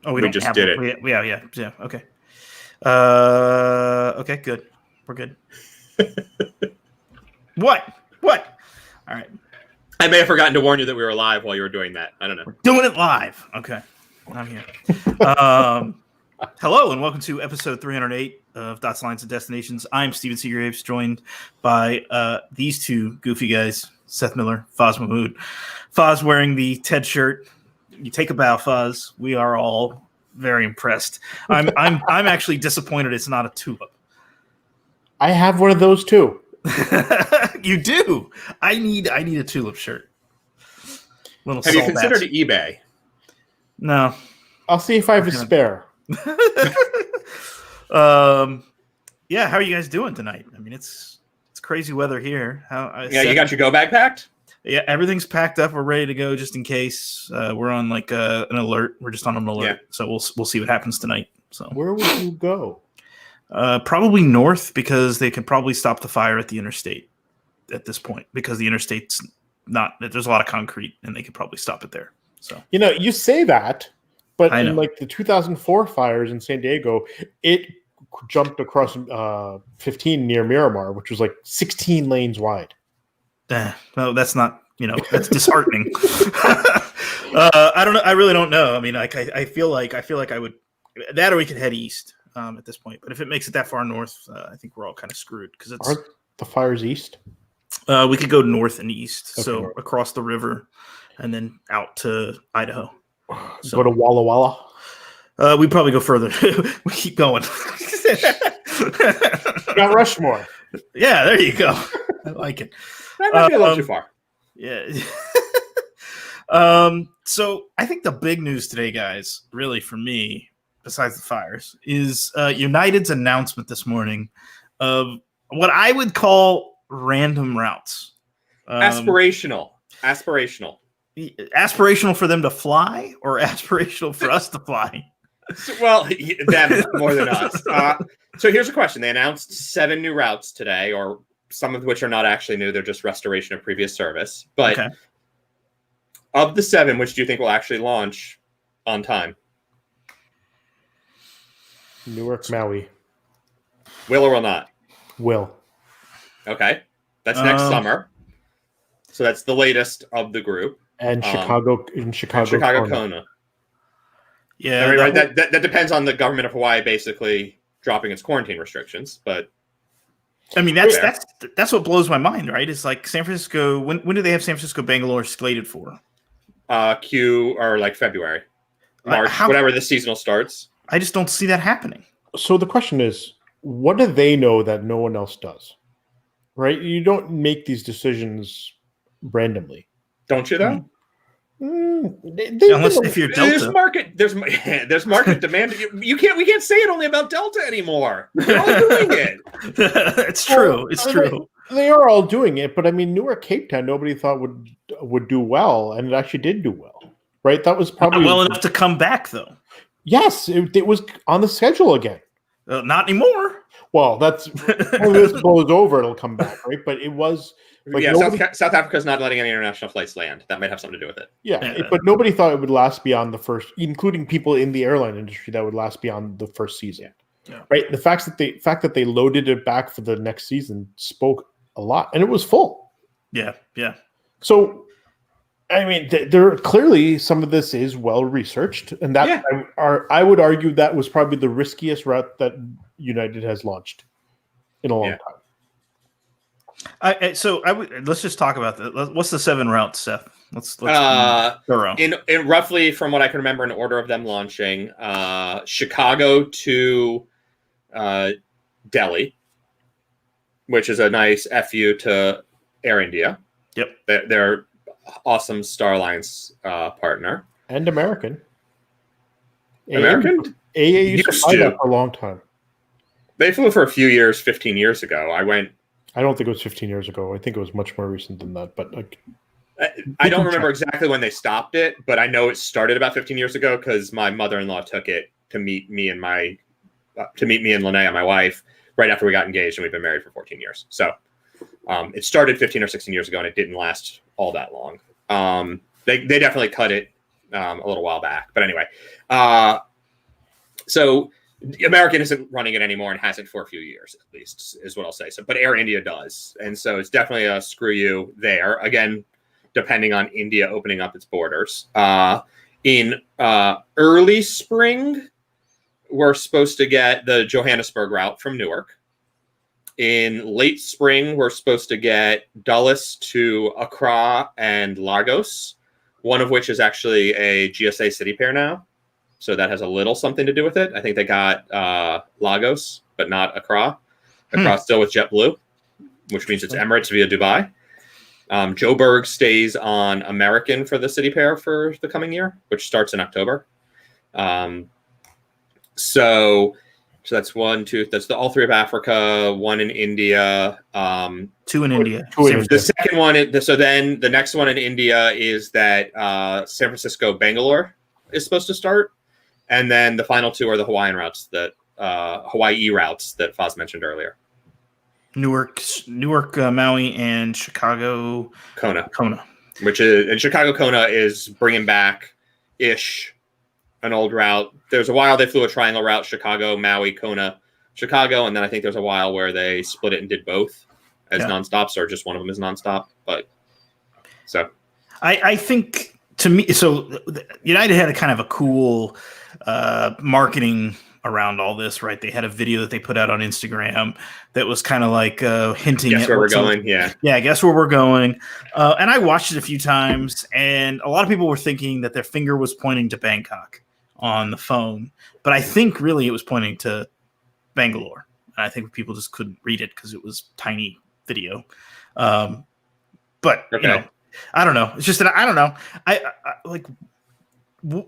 Oh, we We don't just have did one. it. Yeah. Okay. Okay, good. We're good. What? All right. I may have forgotten to warn you that we were live while you were doing that. I don't know. We're doing it live. Okay. I'm here. Hello and welcome to episode 308 of Dots, Lines, and Destinations. I'm Steven Seagraves, joined by these two goofy guys, Seth Miller, Foz Mahmood. Foz wearing the TED shirt. You take a bow, Foz. We are all very impressed. I'm actually disappointed it's not a tulip. I have one of those too. You do. I need a tulip shirt. Have you considered eBay? No. I'll see if I have a spare. Yeah, how are you guys doing tonight? I mean, it's crazy weather here. You got your go bag packed? Yeah, everything's packed up. We're ready to go just in case. We're on like an alert. We're just on an alert, so we'll see what happens tonight. So where would you go? Probably north because they can probably stop the fire at the interstate at this point because the interstate's not. There's a lot of concrete and they could probably stop it there. So you say that, but in like the 2004 fires in San Diego, it jumped across 15 near Miramar, which was like 16 lanes wide. No, that's not. That's disheartening. I don't know. I really don't know. I mean, I feel like I would that, or we could head east at this point. But if it makes it that far north, I think we're all kind of screwed because it's. Aren't the fires east? We could go north and east, okay, so north. Across the river, and then out to Idaho. So, go to Walla Walla. We'd probably go further. We keep going. Mount Rushmore. Yeah, there you go. I like it. That might be a little too far. Yeah. So I think the big news today, guys, really for me, besides the fires, is United's announcement this morning of what I would call random routes. Aspirational for them to fly, or aspirational for us to fly? Well, them more than us. So here's a question. They announced 7 new routes today, or some of which are not actually new. They're just restoration of previous service. But of the 7, which do you think will actually launch on time? Newark, Maui. Will or will not? Will. Okay. That's next summer. So that's the latest of the group. And Chicago Kona. Yeah. I mean, right. That depends on the government of Hawaii basically dropping its quarantine restrictions, but I mean that's what blows my mind, right? It's like San Francisco. When do they have San Francisco Bangalore slated for? February, March, whatever the seasonal starts. I just don't see that happening. So the question is, what do they know that no one else does? Right? You don't make these decisions randomly, don't you? Though. Unless if you're Delta, there's market demand. We can't say it only about Delta anymore. They're all doing it. It's true. It's true. They are all doing it, but I mean, Newark, Cape Town, nobody thought would do well, and it actually did do well, right? That was probably not well enough to come back, though. Yes, it was on the schedule again. Not anymore. Well, that's when this blows over, it'll come back, right? But it was. South Africa's not letting any international flights land. That might have something to do with it. But nobody thought it would last beyond the first, including people in the airline industry, that would last beyond the first season. Yeah. Right? The fact that they loaded it back for the next season spoke a lot, and it was full. Yeah. So, I mean, there clearly some of this is well researched, and that I would argue that was probably the riskiest route that United has launched in a long time. Let's just talk about that. What's the 7 routes, Seth? Let's in roughly from what I can remember in order of them launching, Chicago to Delhi, which is a nice FU to Air India. Yep, they're awesome Star Alliance partner and American. AA used to fly that for a long time. They flew for a few years, 15 years ago. I don't think it was 15 years ago. I think it was much more recent than that. But I don't remember exactly when they stopped it, but I know it started about 15 years ago because my mother-in-law took it to meet me and Linnea, my wife, right after we got engaged, and we've been married for 14 years. So it started 15 or 16 years ago, and it didn't last all that long. They definitely cut it a little while back. But anyway, So American isn't running it anymore and hasn't for a few years, at least, is what I'll say. So, but Air India does, and so it's definitely a screw you there. Again, depending on India opening up its borders. In early spring, we're supposed to get the Johannesburg route from Newark. In late spring, we're supposed to get Dulles to Accra and Lagos, one of which is actually a GSA city pair now. So that has a little something to do with it. I think they got Lagos, but not Accra. Accra still with JetBlue, which means it's Emirates via Dubai. Joburg stays on American for the city pair for the coming year, which starts in October. So that's one, two. That's all three of Africa. One in India. Two in India. The second one. So then the next one in India is that San Francisco, Bangalore is supposed to start, and then the final two are the Hawaiian routes that Hawaii routes that Foz mentioned earlier. Newark, Maui, and Chicago, Kona. Which is, and Chicago Kona is bringing back an old route. There's a while they flew a triangle route: Chicago, Maui, Kona, Chicago, and then I think there's a while where they split it and did both as nonstops, or just one of them is nonstop. But so I think, to me, so United had a kind of a cool marketing around all this, right? They had a video that they put out on Instagram that was kind of like hinting guess at where we're going. Yeah, guess where we're going. And I watched it a few times, and a lot of people were thinking that their finger was pointing to Bangkok on the phone, but I think really it was pointing to Bangalore. And I think people just couldn't read it because it was tiny video. But you know, I don't know. It's just that I don't know. I like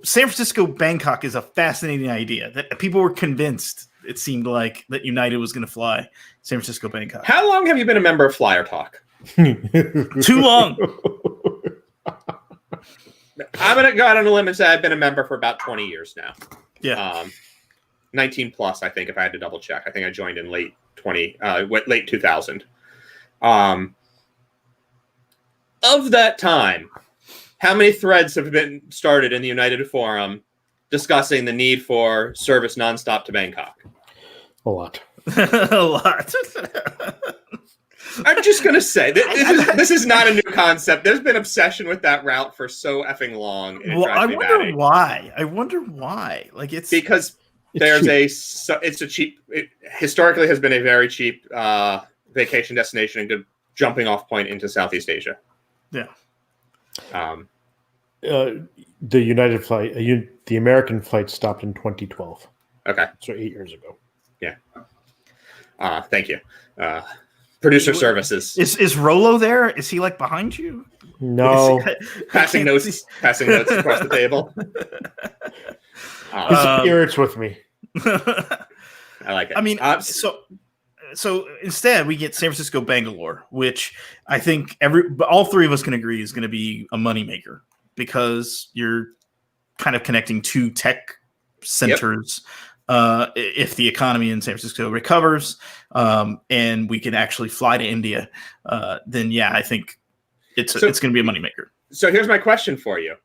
San Francisco, Bangkok is a fascinating idea that people were convinced, it seemed like, that United was going to fly San Francisco, Bangkok. How long have you been a member of Flyer Talk? Too long. I'm going to go out on a limb and say I've been a member for about 20 years now. Yeah. 19 plus, I think, if I had to double check. I think I joined in late 2000. Of that time, how many threads have been started in the United Forum discussing the need for service nonstop to Bangkok? A lot. A lot. I'm just going to say, this is not a new concept. There's been obsession with that route for so effing long. Well, I wonder why. Like, it's because it's a cheap, it historically has been a very cheap vacation destination and good jumping off point into Southeast Asia. Yeah. The United flight, the American flight stopped in 2012. Okay. So 8 years ago. Yeah. Thank you. Producer services. Is Rolo there? Is he like behind you? No. Passing notes across the table. His spirits with me. I like it. I mean, so instead we get San Francisco, Bangalore, which I think all three of us can agree is going to be a moneymaker because you're kind of connecting two tech centers. Yep. If the economy in San Francisco recovers and we can actually fly to India, then yeah, I think it's going to be a moneymaker. So here's my question for you.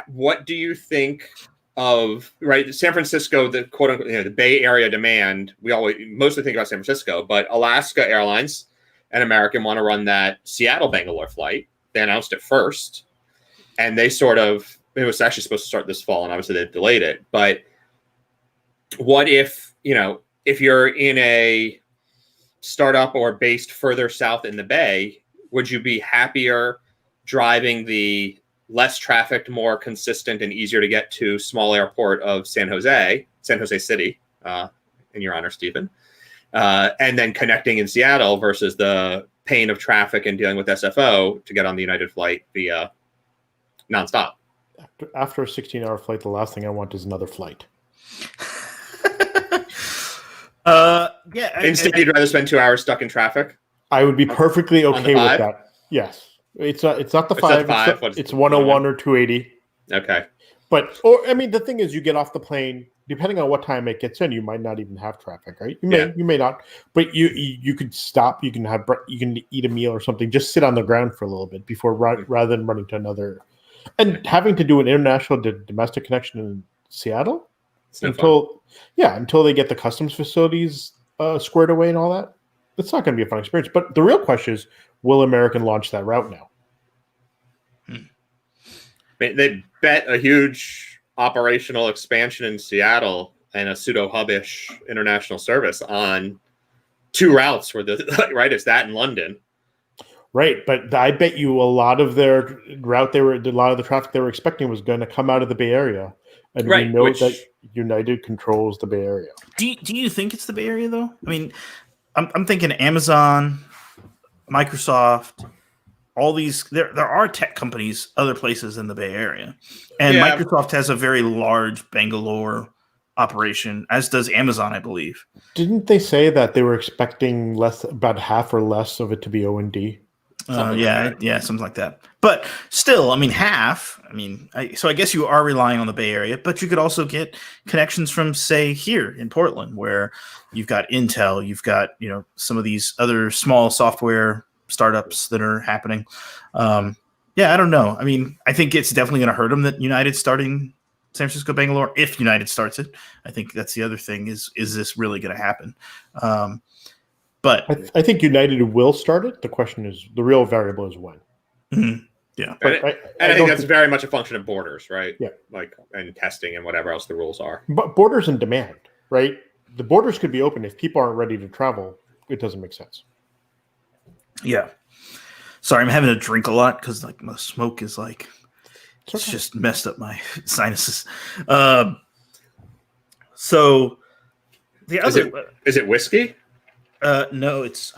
What do you think of San Francisco, the quote unquote, the Bay Area demand? We always mostly think about San Francisco, but Alaska Airlines and American want to run that Seattle Bangalore flight. They announced it first, and it was actually supposed to start this fall, and obviously they delayed it. But what if you're in a startup or based further south in the Bay, would you be happier driving the less trafficked, more consistent, and easier to get to small airport of San Jose City, in your honor, Stephen, and then connecting in Seattle versus the pain of traffic and dealing with SFO to get on the United flight via nonstop? After a 16-hour flight, the last thing I want is another flight. Instead, you'd rather spend 2 hours stuck in traffic? I would be perfectly okay with that. Yes. It's not the 5. It's 101 or 280. Okay. The thing is, you get off the plane, depending on what time it gets in, you might not even have traffic, right? You may not, but you could stop. You can eat a meal or something. Just sit on the ground for a little bit before rather than running to another. And having to do an international to domestic connection in Seattle, It's no fun. until they get the customs facilities squared away and all that. It's not going to be a fun experience. But the real question is, will American launch that route now? They bet a huge operational expansion in Seattle and a pseudo hub-ish international service on 2 routes where right, it's that in London. Right, but I bet you a lot of their route a lot of the traffic they were expecting was going to come out of the Bay Area, and we know that United controls the Bay Area. Do you think it's the Bay Area though? I mean, I'm thinking Amazon, Microsoft, all these. There are tech companies other places in the Bay Area, and Microsoft has a very large Bangalore operation, as does Amazon, I believe. Didn't they say that they were expecting about half or less of it to be O&D? Something like that. But still, I mean, half. I mean, so I guess you are relying on the Bay Area, but you could also get connections from, say, here in Portland, where you've got Intel, you've got some of these other small software startups that are happening. I don't know. I mean, I think it's definitely going to hurt them that United's starting San Francisco Bangalore. If United starts it, I think that's the other thing. Is this really going to happen? But I think United will start it. The question is, the real variable is when. Mm-hmm. Yeah, I think that's very much a function of borders, right? Yeah, and testing and whatever else the rules are. But borders and demand, right? The borders could be open if people aren't ready to travel. It doesn't make sense. Yeah. Sorry, I'm having to drink a lot because my smoke is it's just messed up my sinuses. So the other is it whiskey? No, it's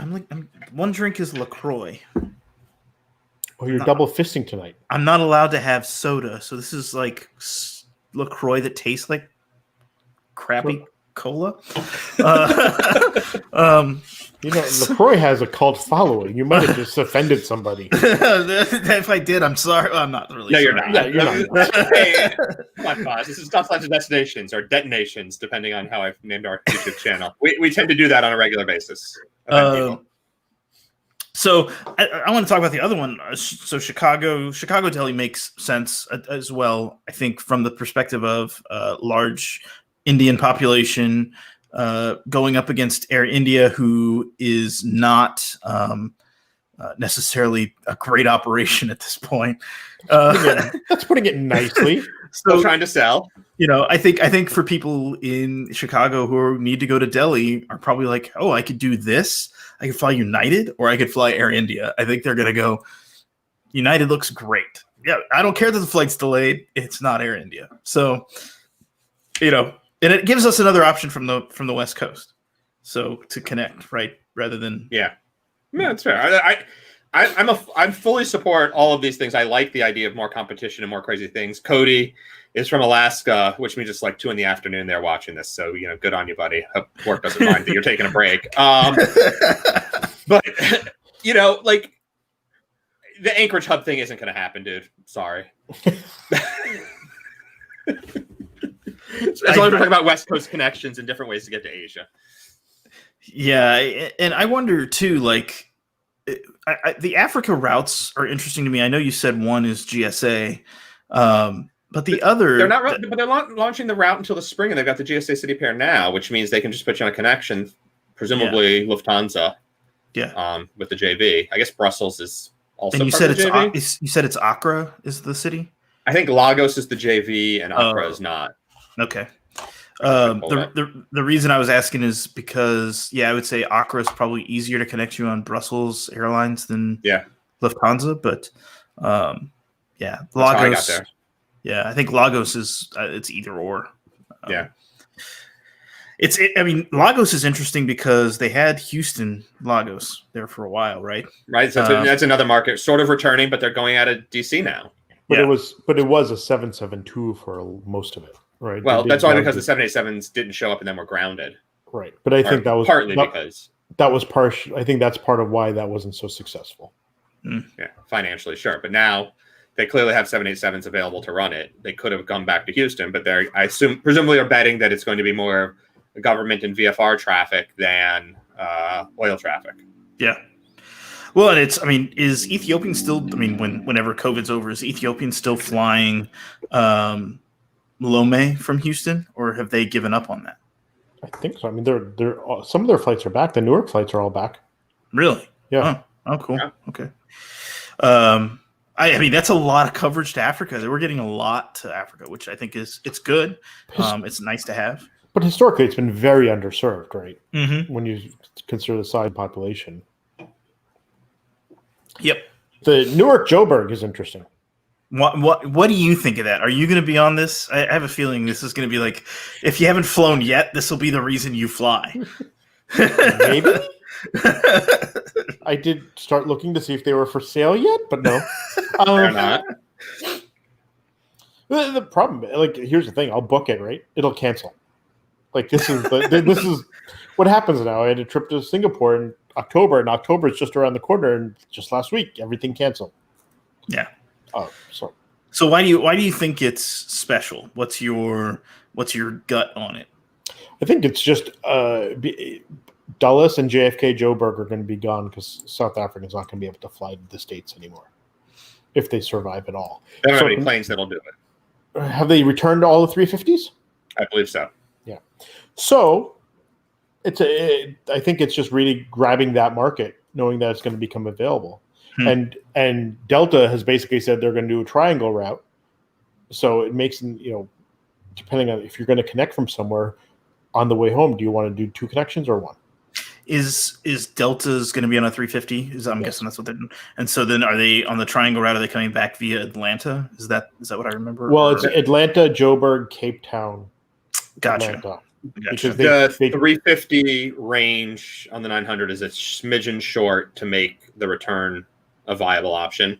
one drink is LaCroix. Oh, you're double fisting tonight. I'm not allowed to have soda, so this is LaCroix that tastes like crappy cola. LaCroix has a cult following. You might have just offended somebody. If I did, I'm sorry. I'm not really. No, sorry. you're not. Yeah, you're not. Hey, come on, Foz. This is Stop Signs and Destinations, or Detonations, depending on how I've named our YouTube channel. We tend to do that on a regular basis. So I want to talk about the other one. So Chicago Delhi makes sense as well, I think, from the perspective of large Indian population going up against Air India, who is not necessarily a great operation at this point. That's putting it nicely. Still trying to sell. I think for people in Chicago who need to go to Delhi are probably like, oh, I could do this. I could fly United or I could fly Air India. I think they're going to go, United looks great. Yeah, I don't care that the flight's delayed. It's not Air India. So, and it gives us another option from the West Coast. So to connect, right? Rather than. Yeah, that's fair. I fully support all of these things. I like the idea of more competition and more crazy things. Cody is from Alaska, which means it's 2 p.m. they're watching this. So, good on you, buddy. Hope work doesn't mind that you're taking a break. But, the Anchorage hub thing isn't going to happen, dude. Sorry. As long as we're talking about West Coast connections and different ways to get to Asia. Yeah. And I wonder too, the Africa routes are interesting to me. I know you said one is GSA, but the other but they're not launching the route until the spring, and they've got the GSA City pair now, which means they can just put you on a connection, presumably Lufthansa. Yeah. With the JV, I guess Brussels is also. And you said it's Accra is the city. I think Lagos is the JV and Accra is not. Okay. The reason I was asking is because I would say Accra is probably easier to connect you on Brussels Airlines than Lufthansa, but Lagos. Yeah, I think Lagos is it's either or. Lagos is interesting because they had Houston Lagos there for a while, right? Right. So that's another market sort of returning, but they're going out of DC now. But it was a 772 for most of it. Right. Well, that's only because the 787s didn't show up and then were grounded. Right. But I think that was partly because that was partial. I think that's part of why that wasn't so successful. Yeah, financially, sure. But now they clearly have 787s available to run it. They could have gone back to Houston, but I assume presumably are betting that it's going to be more government and VFR traffic than oil traffic. Yeah. Well, and is Ethiopian still? Whenever COVID's over, is Ethiopian still flying? Lomé from Houston, or have they given up on that? I think so. I mean, they're some of their flights are back. The Newark flights are all back. Really? Yeah. Oh, cool. Yeah. Okay. I mean, that's a lot of coverage to Africa. We're getting a lot to Africa, which I think it's good. It's nice to have. But historically, it's been very underserved, right? Mm-hmm. When you consider the size of the population. Yep. The Newark Joburg is interesting. What do you think of that? Are you going to be on this? I have a feeling this is going to be like, if you haven't flown yet, this will be the reason you fly. Maybe. I did start looking to see if they were for sale yet, but no. They're not. The problem, like, here's the thing: I'll book it, right? It'll cancel. Like, this is what happens now. I had a trip to Singapore in October, and October is just around the corner, and just last week everything canceled. Yeah. Oh, so why do you think it's special? What's your gut on it? I think it's just Dulles and JFK Joburg are going to be gone because South Africa's not going to be able to fly to the States anymore if they survive at all. They don't have any planes that'll do it. Have they returned all the 350s? I believe so. Yeah. So I think it's just really grabbing that market, knowing that it's going to become available. And Delta has basically said they're going to do a triangle route. So it makes, depending on if you're going to connect from somewhere on the way home, do you want to do 2 connections or 1? Is Delta's going to be on a 350? I'm guessing that's what they're doing. And so then are they on the triangle route? Are they coming back via Atlanta? Is that what I remember? Well, it's Atlanta, Joburg, Cape Town. Gotcha. Atlanta. Gotcha. The 350 range on the 900 is a smidgen short to make the return a viable option,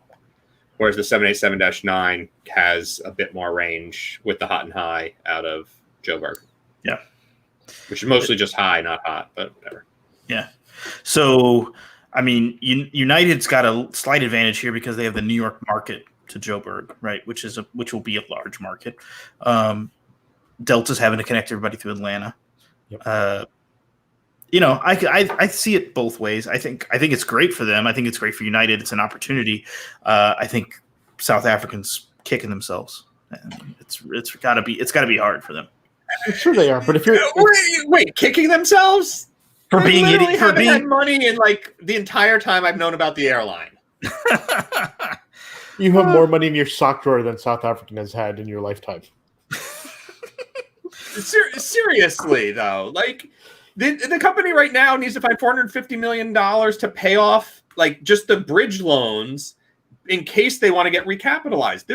whereas the 787-9 has a bit more range with the hot and high out of Joburg. Yeah. Which is mostly just high, not hot, but whatever. Yeah. So, I mean, United's got a slight advantage here because they have the New York market to Joburg, right? Which will be a large market. Delta's having to connect everybody through Atlanta. Yep. I see it both ways. I think it's great for them. I think it's great for United. It's an opportunity. I think South Africans kicking themselves. It's got to be hard for them. I'm sure they are, but if you're wait, kicking themselves for being idiot, for being had money in like the entire time I've known about the airline. You have more money in your sock drawer than South African has had in your lifetime. Seriously, though, like the company right now needs to find $450 million to pay off like just the bridge loans in case they want to get recapitalized.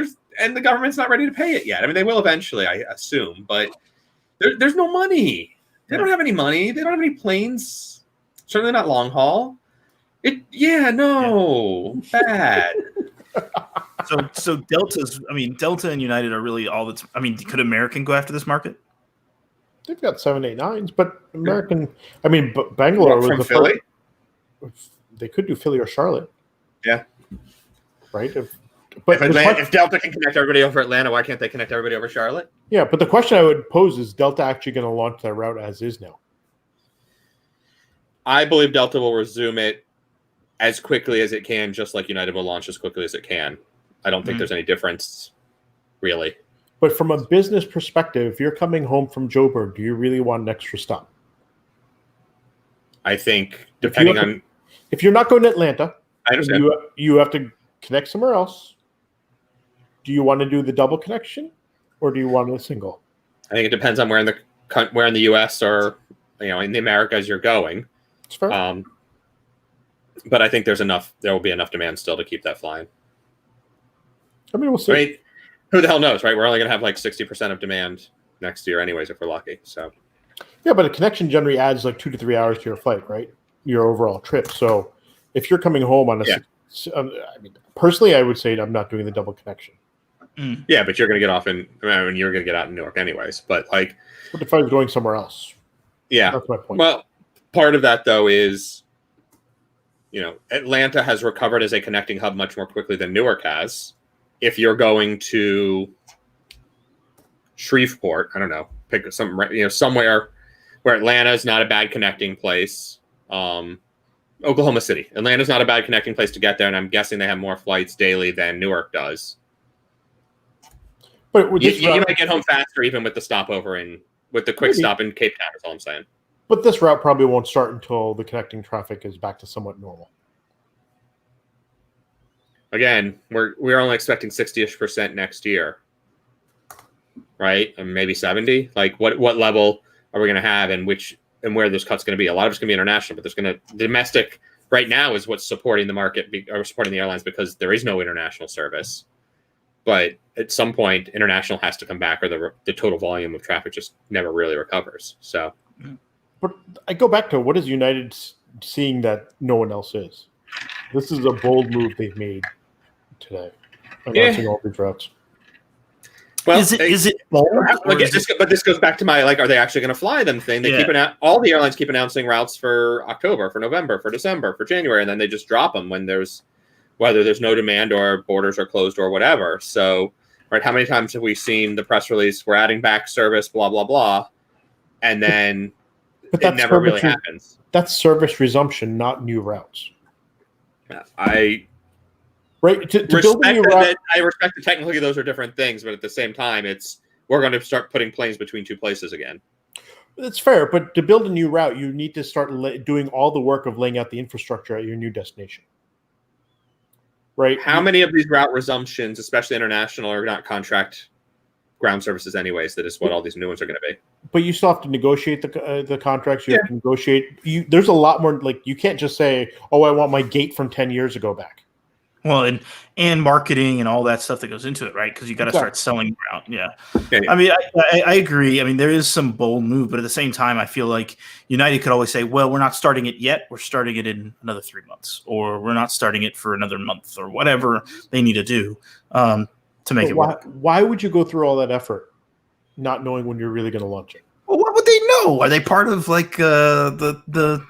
And the government's not ready to pay it yet. I mean, they will eventually, I assume, but there's no money. They don't have any money. They don't have any planes. Certainly not long haul. Bad. So Delta and United are really all that's. I mean, could American go after this market? They've got 789s, but American. I mean, Bangalore from Philly. They could do Philly or Charlotte. Yeah. Right. If Delta can connect everybody over Atlanta, why can't they connect everybody over Charlotte? Yeah, but the question I would pose is Delta actually going to launch that route as is now? I believe Delta will resume it as quickly as it can, just like United will launch as quickly as it can. I don't think there's any difference, really. But from a business perspective, if you're coming home from Joburg, do you really want an extra stop? I think, depending on... If you're not going to Atlanta, I understand. You have to connect somewhere else. Do you want to do the double connection, or do you want a single? I think it depends on where in the U.S. or in the Americas you're going. It's fair. But I think there will be enough demand still to keep that flying. I mean, we'll see. Right? Who the hell knows, right? We're only going to have like 60% of demand next year, anyways, if we're lucky. So. Yeah, but a connection generally adds like 2 to 3 hours to your flight, right? Your overall trip. So if you're coming home on personally, I would say I'm not doing the double connection. Yeah, but you're going to get off you're going to get out in Newark anyways. But if I was going somewhere else, yeah, that's my point. Well, part of that though is, Atlanta has recovered as a connecting hub much more quickly than Newark has. If you're going to Shreveport, I don't know, pick somewhere where Atlanta is not a bad connecting place. Oklahoma City, Atlanta's not a bad connecting place to get there, and I'm guessing they have more flights daily than Newark does. But with this You route, might get home faster even with the stopover with the quick stop in Cape Town. Is all I'm saying. but this route probably won't start until the connecting traffic is back to somewhat normal. Again, we're only expecting 60-ish% next year, right? And maybe 70. Like what level are we going to have, and where those cuts going to be? A lot of it's going to be international, but domestic right now is what's supporting the market or supporting the airlines because there is no international service. But at some point, international has to come back, or the total volume of traffic just never really recovers. So, but I go back to what is United seeing that no one else is? This is a bold move they've made today, announcing all these routes. Well, is it bold? But this goes back to my are they actually going to fly them thing? They keep all the airlines keep announcing routes for October, for November, for December, for January, and then they just drop them when whether there's no demand or borders are closed or whatever. So, right, how many times have we seen the press release? We're adding back service, blah blah blah, and then it never really happens. That's service resumption, not new routes. I respect that technically those are different things, but at the same time, we're going to start putting planes between two places again. That's fair, but to build a new route, you need to start doing all the work of laying out the infrastructure at your new destination. Right? How many of these route resumptions, especially international, are not contract ground services anyways? That is what all these new ones are going to be. But you still have to negotiate the contracts. You have to negotiate. There's a lot more. Like you can't just say, "Oh, I want my gate from 10 years ago back." Well, and marketing and all that stuff that goes into it, right? Because you got to start selling around. Yeah. I mean, I agree. I mean, there is some bold move, but at the same time, I feel like United could always say, well, we're not starting it yet. We're starting it in another 3 months, or we're not starting it for another month, or whatever they need to do to make it work. Why would you go through all that effort not knowing when you're really going to launch it? Well, what would they know? Are they part of like the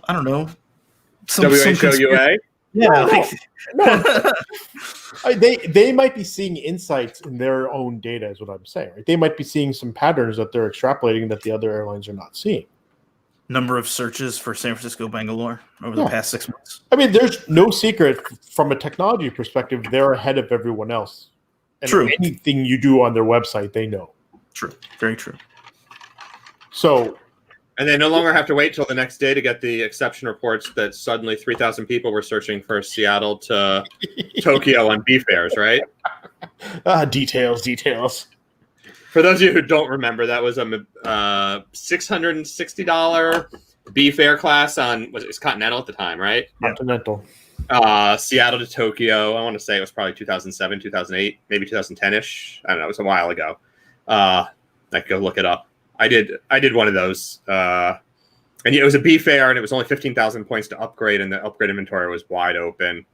I don't know. WHOUA? Yeah, no. They might be seeing insights in their own data, is what I'm saying. Right? They might be seeing some patterns that they're extrapolating that the other airlines are not seeing. Number of searches for San Francisco, Bangalore over the past 6 months. I mean, there's no secret from a technology perspective; they're ahead of everyone else. And true. Anything you do on their website, they know. True. Very true. So. And they no longer have to wait till the next day to get the exception reports that suddenly 3,000 people were searching for Seattle to Tokyo on B fares, right? Details. For those of you who don't remember, that was a $660 B fare class it's Continental at the time, right? Continental. Seattle to Tokyo. I want to say it was probably 2007, 2008, maybe 2010-ish. I don't know. It was a while ago. I could go look it up. I did one of those, and it was a B fare, and it was only 15,000 points to upgrade, and the upgrade inventory was wide open. It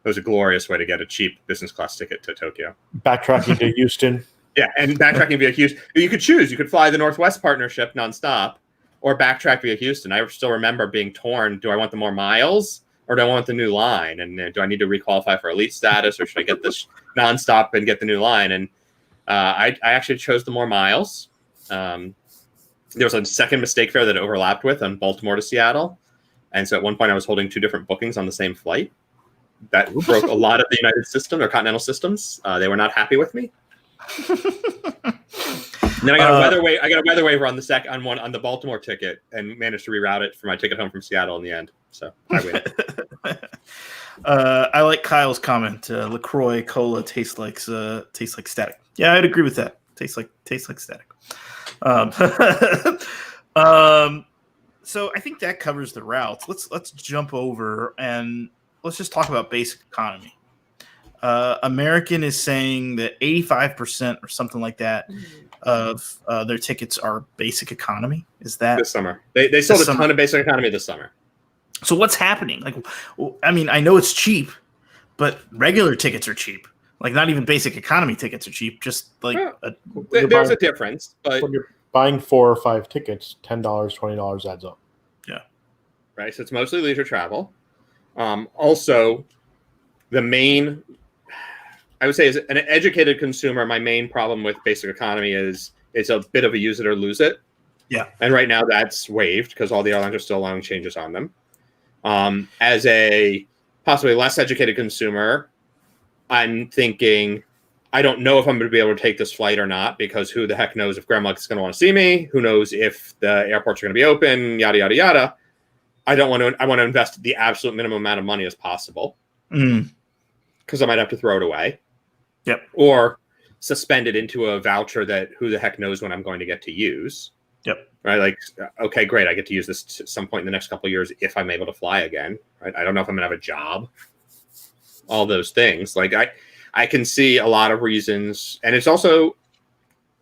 was a glorious way to get a cheap business class ticket to Tokyo. Backtracking to Houston. Yeah, and backtracking via Houston. You could choose. You could fly the Northwest Partnership nonstop, or backtrack via Houston. I still remember being torn. Do I want the more miles, or do I want the new line? And do I need to requalify for elite status, or should I get this nonstop and get the new line? And I actually chose the more miles. There was a second mistake fare that it overlapped with on Baltimore to Seattle. And so at one point I was holding two different bookings on the same flight. That broke a lot of the United system or Continental systems. They were not happy with me. And then I got a weather waiver on the Baltimore ticket and managed to reroute it for my ticket home from Seattle in the end. So I win. I like Kyle's comment. LaCroix cola tastes like static. Yeah, I'd agree with that. Tastes like static. So I think that covers the routes. Let's jump over and let's just talk about basic economy. American is saying that 85% or something like that of their tickets are basic economy. Is that this summer? They sold a ton of basic economy this summer. So what's happening? Like, I mean, I know it's cheap, but regular tickets are cheap. Like, not even basic economy tickets are cheap. Just like there's a difference, but when you're buying 4 or 5 tickets, $10, $20 adds up. Yeah, right. So it's mostly leisure travel. Also, the main, I would say, as an educated consumer, my main problem with basic economy is it's a bit of a use it or lose it. Yeah, and right now that's waived because all the airlines are still allowing changes on them. As a possibly less educated consumer, I'm thinking I don't know if I'm going to be able to take this flight or not, because who the heck knows if grandma's going to want to see me? Who knows if the airports are going to be open? Yada yada yada. I want to invest the absolute minimum amount of money as possible, because I might have to throw it away. Yep. Or suspend it into a voucher that who the heck knows when I'm going to get to use. Yep. Right. Like, okay, great. I get to use this at some point in the next couple of years if I'm able to fly again. Right. I don't know if I'm going to have a job. All those things. Like, I can see a lot of reasons. And it's also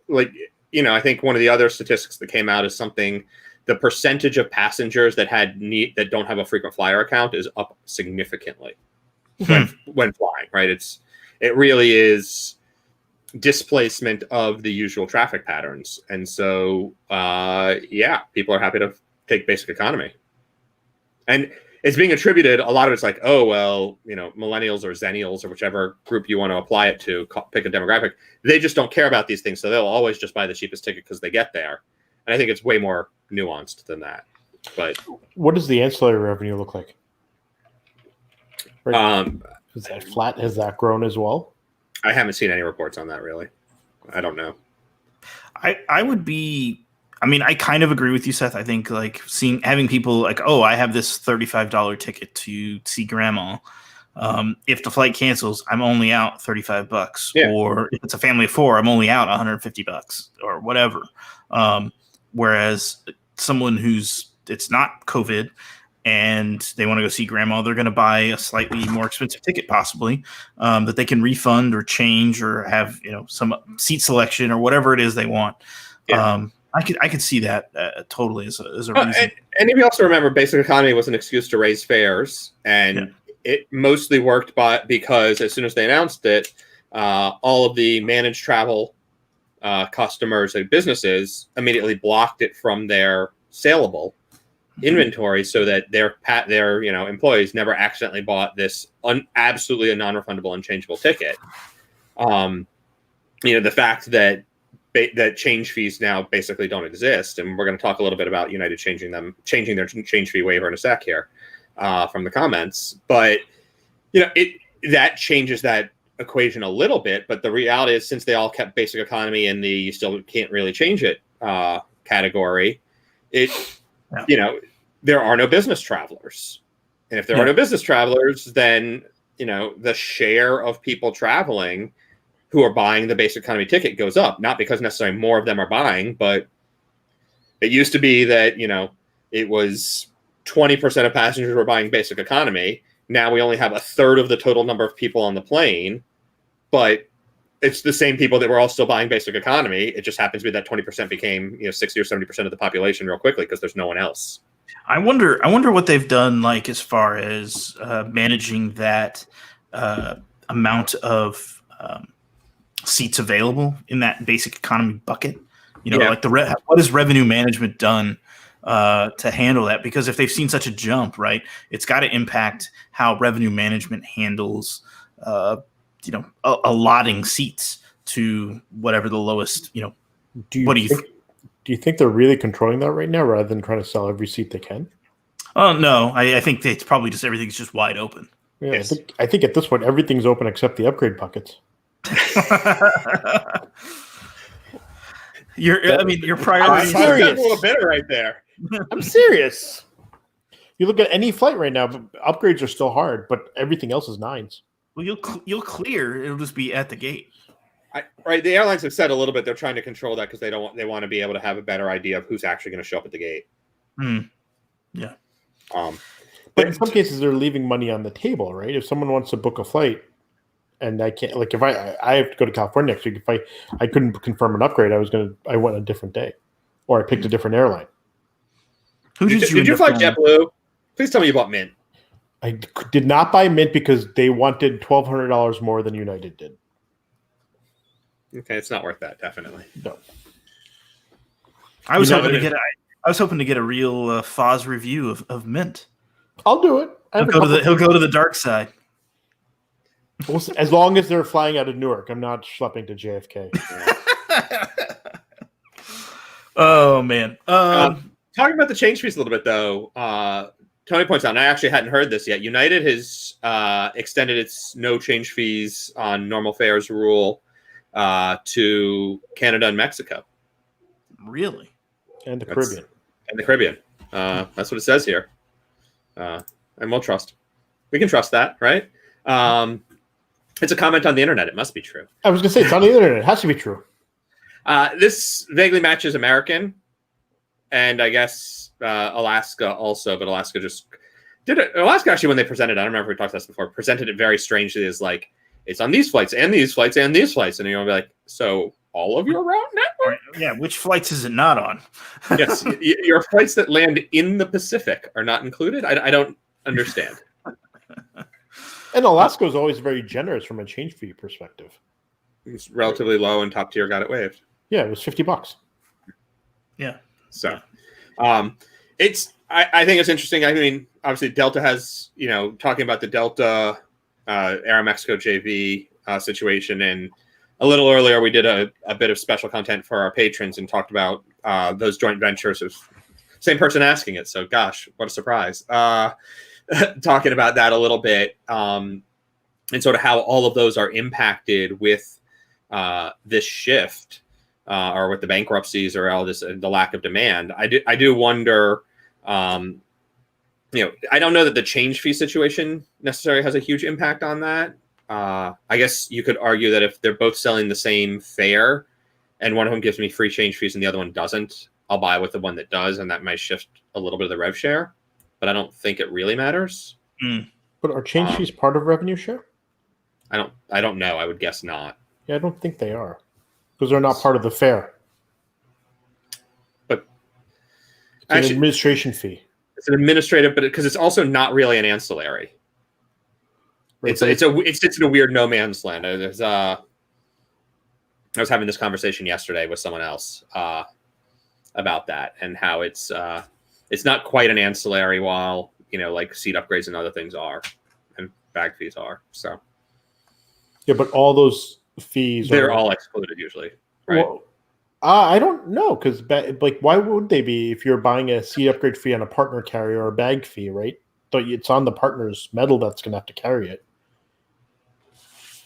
like, I think one of the other statistics that came out is the percentage of passengers that that don't have a frequent flyer account is up significantly when flying, right? It really is displacement of the usual traffic patterns. And so, people are happy to take basic economy. And it's being attributed, a lot of it's like, oh, well, millennials or zennials or whichever group you want to apply it to, pick a demographic. They just don't care about these things. So they'll always just buy the cheapest ticket because they get there. And I think it's way more nuanced than that. But what does the ancillary revenue look like? Right. Is that flat? Has that grown as well? I haven't seen any reports on that, really. I don't know. I would be. I mean, I kind of agree with you, Seth. I think like having people like, oh, I have this $35 ticket to see grandma. If the flight cancels, I'm only out $35. Yeah. Or if it's a family of 4, I'm only out $150 or whatever. Whereas someone it's not COVID and they want to go see grandma, they're going to buy a slightly more expensive ticket, possibly that they can refund or change or have some seat selection or whatever it is they want. Yeah. I could see that totally as a reason. And if you also remember, basic economy was an excuse to raise fares, and it mostly worked because as soon as they announced it, all of the managed travel customers and businesses immediately blocked it from their saleable inventory, so that their employees never accidentally bought this absolutely a non-refundable, unchangeable ticket. The fact that change fees now basically don't exist, and we're going to talk a little bit about United changing their change fee waiver in a sec here from the comments. But that changes that equation a little bit. But the reality is, since they all kept basic economy in the you still can't really change it category, there are no business travelers, and if there are no business travelers, then the share of people traveling who are buying the basic economy ticket goes up, not because necessarily more of them are buying, but it used to be that, it was 20% of passengers were buying basic economy. Now we only have a third of the total number of people on the plane, but it's the same people that were all still buying basic economy. It just happens to be that 20% became, 60 or 70% of the population real quickly because there's no one else. I wonder what they've done, like, as far as managing that amount of seats available in that basic economy bucket. Like what has revenue management done to handle that? Because if they've seen such a jump, right, it's got to impact how revenue management handles, allotting seats to whatever the lowest. Do you think they're really controlling that right now, rather than trying to sell every seat they can? Oh no, I think it's probably just everything's just wide open. Yeah, yes. I think at this point everything's open except the upgrade buckets. Your priorities. I'm a little bitter right there. I'm serious. You look at any flight right now, upgrades are still hard, but everything else is 9s. Well, you'll clear. It'll just be at the gate. Right. The airlines have said a little bit they're trying to control that because they want to be able to have a better idea of who's actually going to show up at the gate. Yeah. But in some cases, they're leaving money on the table, right? If someone wants to book a flight, and I can't, like, if I have to go to California next week, if I couldn't confirm an upgrade, I went a different day, or I picked a different airline. Did you fly JetBlue? Please tell me you bought Mint. I did not buy Mint because they wanted $1,200 more than United did. Okay, it's not worth that. Definitely. No. I was hoping to get a real Foz review of Mint. I'll do it. He'll go to the dark side. As long as they're flying out of Newark, I'm not schlepping to JFK. Oh man. Talking about the change fees a little bit, though. Tony points out, and I actually hadn't heard this yet. United has extended its no change fees on normal fares rule to Canada and Mexico. Really? And the Caribbean. And the Caribbean. That's what it says here. And we'll trust. We can trust that, right? It's a comment on the internet. It must be true. I was going to say, it's on the internet. It has to be true. This vaguely matches American, and I guess Alaska also, but Alaska just did it. Alaska actually, when they presented, I don't remember if we talked about this before, presented it very strangely as like, it's on these flights and these flights and these flights. And you're going to be like, so all of your route network? Yeah, which flights is it not on? Yes, your flights that land in the Pacific are not included? I don't understand. And Alaska is always very generous from a change fee perspective. It's relatively low, and top tier got it waived. Yeah, it was $50. Yeah. So, it's I think it's interesting. I mean, obviously Delta has, talking about the Delta Aeromexico JV situation, and a little earlier we did a bit of special content for our patrons and talked about those joint ventures. It was same person asking it, so gosh, what a surprise. Talking about that a little bit, and sort of how all of those are impacted with this shift, or with the bankruptcies, or all this, the lack of demand. I do wonder. I don't know that the change fee situation necessarily has a huge impact on that. I guess you could argue that if they're both selling the same fare, and one of them gives me free change fees and the other one doesn't, I'll buy with the one that does, and that might shift a little bit of the rev share. But I don't think it really matters. But are change fees part of revenue share? I don't know. I would guess not. Yeah, I don't think they are, because they're not part of the fare. But it's an administration fee. It's an administrative, but because it's also not really an ancillary. Right, it sits in a weird no man's land. I was having this conversation yesterday with someone else about that, and how it's not quite an ancillary, while like seat upgrades and other things are, and bag fees are. So yeah, but all those fees they're all excluded usually, right? Well, I don't know, because why would they be if you're buying a seat upgrade fee on a partner carrier or a bag fee, right? So it's on the partner's metal that's going to have to carry it.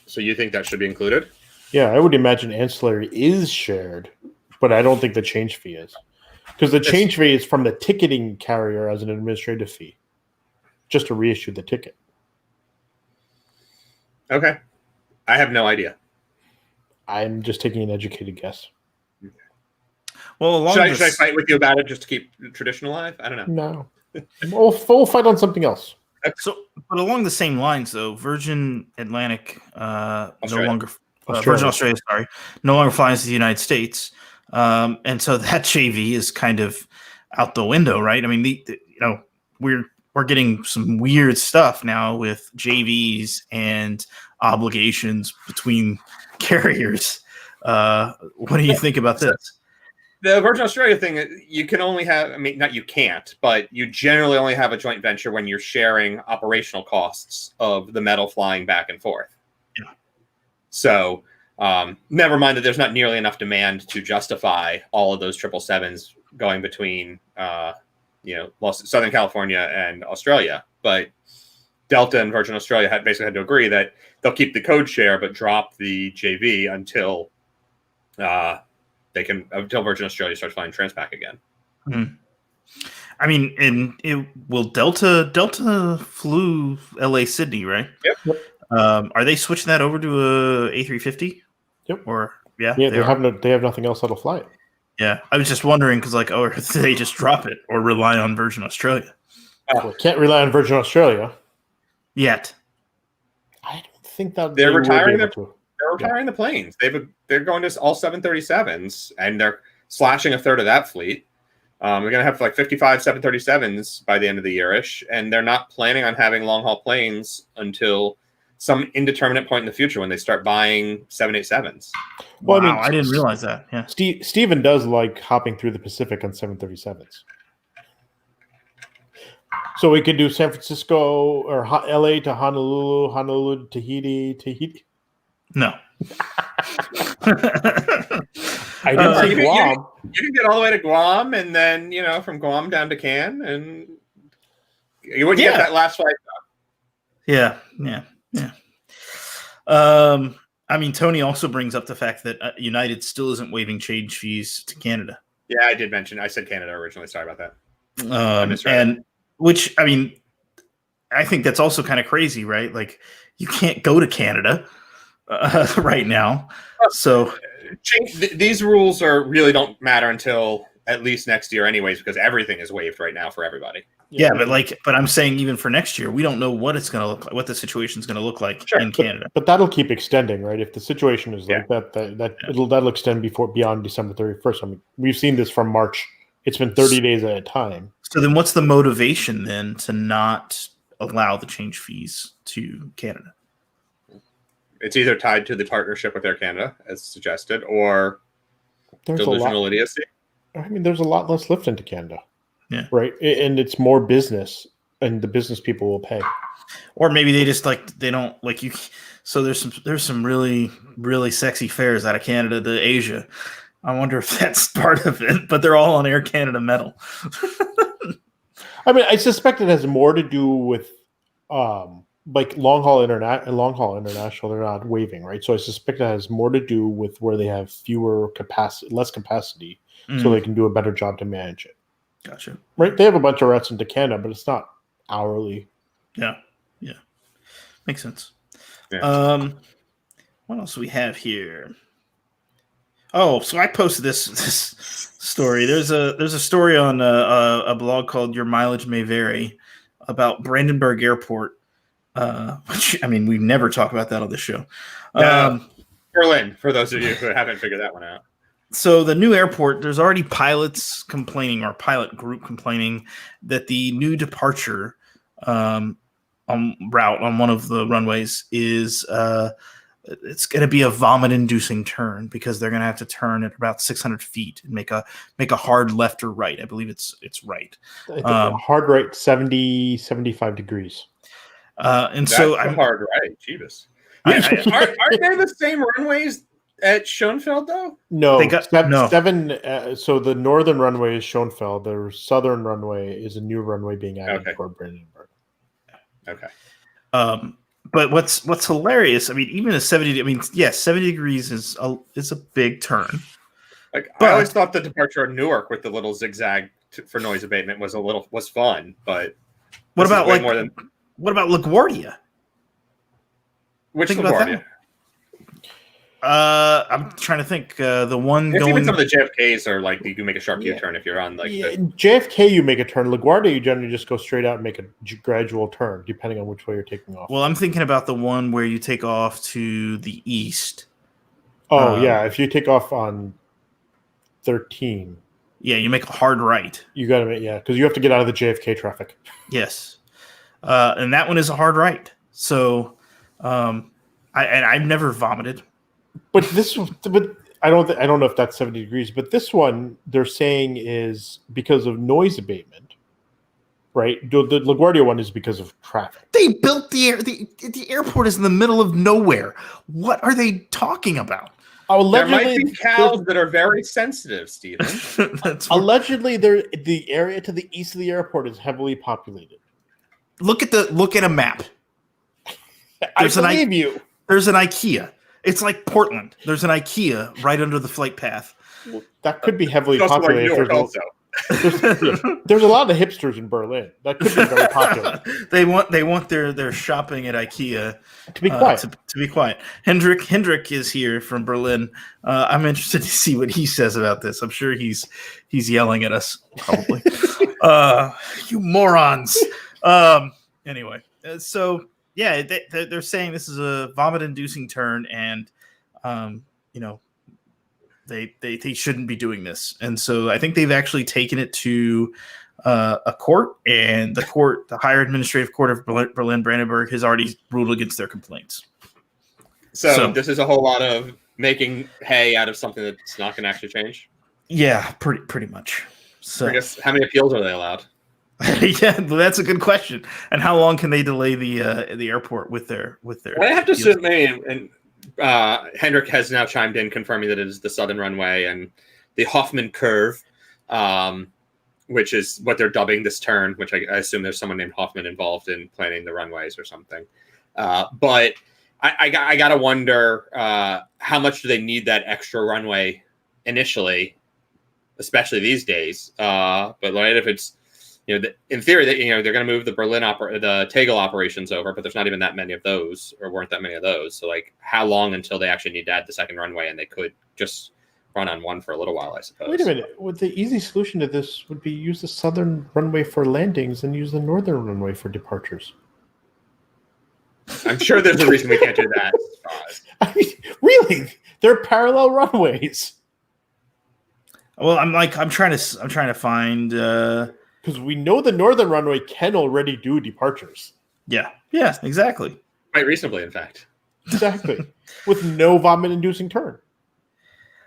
So you think that should be included? Yeah, I would imagine ancillary is shared, but I don't think the change fee is, because the change fee is from the ticketing carrier as an administrative fee, just to reissue the ticket. Okay, I have no idea. I'm just taking an educated guess. Well, should I fight with you about it just to keep the tradition alive? I don't know. No, we'll fight on something else. So, but along the same lines, though, Virgin Atlantic Virgin Australia, no longer flies to the United States, and so that JV is kind of out the window, right? I mean, we're getting some weird stuff now with JVs and obligations between carriers. What do you think about this? The Virgin Australia thing, you can only have, not you can't, but you generally only have a joint venture when you're sharing operational costs of the metal flying back and forth. Yeah. So never mind that there's not nearly enough demand to justify all of those 777s going between, Southern California and Australia. But Delta and Virgin Australia basically had to agree that they'll keep the code share, but drop the JV until Virgin Australia starts flying Transpac again. Mm-hmm. I mean, Delta flew LA Sydney, right? Yep. Are they switching that over to a A350? Yep. Or they have nothing else that'll fly it. Yeah, I was just wondering because, or do they just drop it or rely on Virgin Australia? Well, can't rely on Virgin Australia yet. I don't think that they're retiring the planes. They're going to all 737s, and they're slashing a third of that fleet. We're going to have 55 737s by the end of the year-ish, and they're not planning on having long-haul planes until some indeterminate point in the future when they start buying 787s. Well, wow, I didn't realize that. Yeah, Steven does like hopping through the Pacific on 737s. So we could do San Francisco or LA to Honolulu, Honolulu to Tahiti. I No. didn't say Guam. You can get all the way to Guam, and then from Guam down to Cannes, and you wouldn't get that last flight. Yeah. I mean, Tony also brings up the fact that United still isn't waiving change fees to Canada. Yeah, I did mention. I said Canada originally. Sorry about that. I misread it. Which, I mean, I think that's also kind of crazy, right? Like, you can't go to Canada right now. So these rules really don't matter until at least next year, anyways, because everything is waived right now for everybody. Yeah, but I'm saying even for next year, we don't know what it's going to look like, what the situation is going to look like in Canada. But that'll keep extending, right? If the situation is like that'll extend beyond December 31st. I mean, we've seen this from March. It's been 30 days at a time. So then, what's the motivation then to not allow the change fees to Canada? It's either tied to the partnership with Air Canada, as suggested, or delusional idiocy. I mean, there's a lot less lift into Canada. Yeah. Right. And it's more business, and the business people will pay. Or maybe they just they don't like you. So there's some really, really sexy fares out of Canada to Asia. I wonder if that's part of it, but they're all on Air Canada metal. I mean, I suspect it has more to do with like long haul international. They're not waiving, right? So I suspect it has more to do with where they have less capacity, so they can do a better job to manage it. Gotcha. Right, they have a bunch of routes into Canada, but it's not hourly. Yeah, makes sense. Yeah. What else do we have here? Oh, so I posted this story. There's a story on a blog called Your Mileage May Vary about Brandenburg Airport, which I mean we never talk about that on the show. Berlin, for those of you who haven't figured that one out. So the new airport, there's already pilots complaining, or pilot group complaining, that the new departure route on one of the runways is it's going to be a vomit-inducing turn because they're going to have to turn at about 600 feet and make a hard left or right. I believe it's right. Hard right, 75 degrees. And that's so a hard right. Jeebus. Aren't they the same runways at Schoenfeld, though? No, they got seven. So the northern runway is Schoenfeld. The southern runway is a new runway being added toward Brandenburg. Okay. But what's hilarious? I mean, even a 70. I mean, yes, 70 degrees is a big turn. Like I always thought the departure of Newark with the little zigzag for noise abatement was fun. But what about LaGuardia? Which LaGuardia? I'm trying to think. The one going. Even some of the JFKs are like you can make a sharp U-turn if you're on like. JFK, you make a turn. LaGuardia, you generally just go straight out and make a gradual turn, depending on which way you're taking off. Well, I'm thinking about the one where you take off to the east. Oh yeah, if you take off on 13. Yeah, you make a hard right. You got to make because you have to get out of the JFK traffic. Yes, and that one is a hard right. So, I've never vomited. But I don't know if that's 70 degrees. But this one they're saying is because of noise abatement, right? The LaGuardia one is because of traffic. They built the airport is in the middle of nowhere. What are they talking about? There might be cows that are very sensitive, Stephen. Allegedly, the area to the east of the airport is heavily populated. Look at a map. I believe you. There's an IKEA. It's like Portland. There's an IKEA right under the flight path. Well, that could be heavily populated. There's a lot of hipsters in Berlin. That could be very popular. They want their shopping at IKEA to be quiet. To be quiet. Hendrik is here from Berlin. I'm interested to see what he says about this. I'm sure he's yelling at us probably. You morons. Anyway, so. Yeah, they're saying this is a vomit-inducing turn, and they shouldn't be doing this. And so I think they've actually taken it to a court, and the higher administrative court of Berlin Brandenburg has already ruled against their complaints. So this is a whole lot of making hay out of something that's not going to actually change. Yeah, pretty much. So I guess how many appeals are they allowed? Yeah, well, that's a good question. And how long can they delay the airport with their? Well, I have to assume, and Hendrik has now chimed in confirming that it is the southern runway and the Hoffman curve, which is what they're dubbing this turn. Which I assume there's someone named Hoffman involved in planning the runways or something. But I gotta wonder how much do they need that extra runway initially, especially these days. But right, if it's in theory that they're going to move the the Tegel operations over, but there's not even that many of those, or weren't that many of those. So like, how long until they actually need to add the second runway, and they could just run on one for a little while, I suppose. Wait a minute. The easy solution to this would be use the southern runway for landings and use the northern runway for departures. I'm sure there's a reason we can't do that. I mean, really, they're parallel runways. Well, I'm trying to find because we know the northern runway can already do departures. Yeah, exactly. Quite reasonably, in fact. Exactly, with no vomit-inducing turn.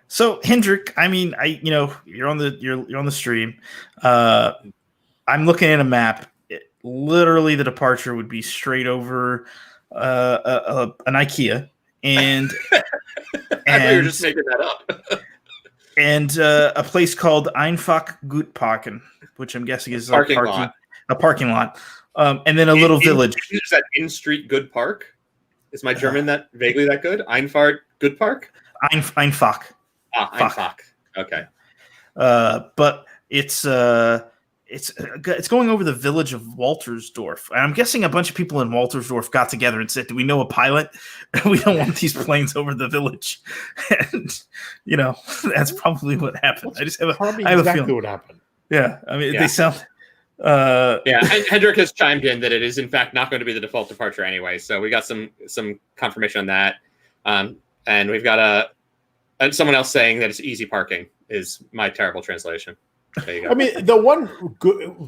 So Hendrik, I mean, you're on the stream. I'm looking at a map. Literally, the departure would be straight over an IKEA, and I thought you were just making that up. And a place called Einfach Gut Parken, which I'm guessing is a parking lot, and then a little village. Is that in street good park? Is my German that vaguely that good? Einfach Good Park? Einfach. Einfach. Okay. But it's going over the village of Waltersdorf. And I'm guessing a bunch of people in Waltersdorf got together and said, do we know a pilot? We don't want these planes over the village. And, that's probably what happened. I have a feeling what happened. Yeah. I mean, they sound... and Hendrik has chimed in that it is, in fact, not going to be the default departure anyway. So we got some confirmation on that. And we've got someone else saying that it's easy parking is my terrible translation. There you go. I mean, the one